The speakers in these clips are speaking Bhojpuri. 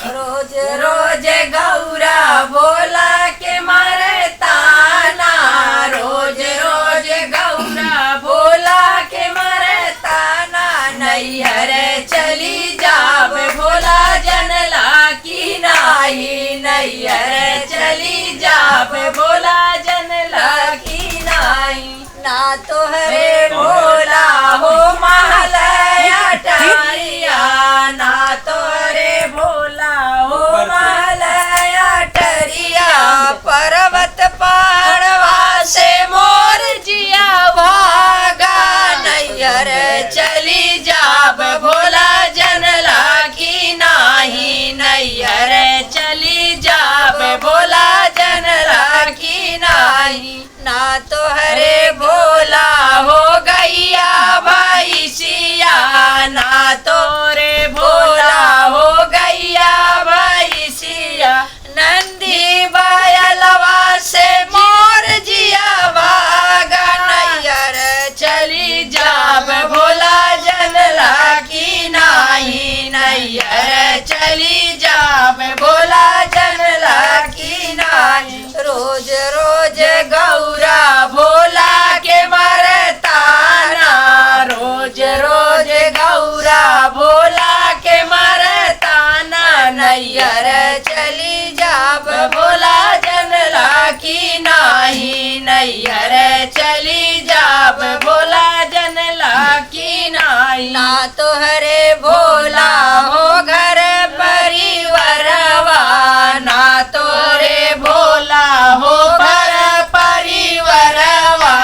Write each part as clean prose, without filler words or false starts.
रोज रोज गौरा भोला के मारे ताना, रोज रोज गौरा भोला के मारे ताना। नैहर चली जाब भोला जनला की नाही, नैहर चली जाब भोला जनला की नाही। ना तोहरे भोला हो महलया टरिया, ना तोहरे भोला हो महलया टरिया। पर्वत पहाड़वा से मोर जिया भागा, नैहर चली जाब भोला जनला की नाही, नैहर चली जाब भोला जनला की नाही। ना तोहरे भोला हो गैया भैसिया, ना तोरे भोला हो गैया भैसिया। नंदी बयलवा से मोर जिया भागा, नैहर चली जाब भोला जनला की नाही, नैहर चली जाब भोला जनला की नाही। रोज रोज गौरा भोला के मरताना, रोज रोज गौरा भोला के मरताना। नैहर चली जाब भोला जनला की नाही, नैहर चली जाब भोला जनला की नाही। ना तोहरे भोला हो घर परिवारवा, ना तोरे भोला हो घर परिवारवा।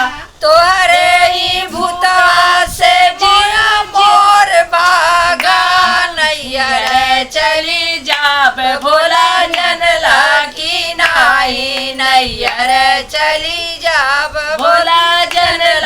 तोहरे ही भूतवा से जिया मोर भागा, नैहर चली जाब भोला जनला की नाही, नैहर चली जाब भोला जनला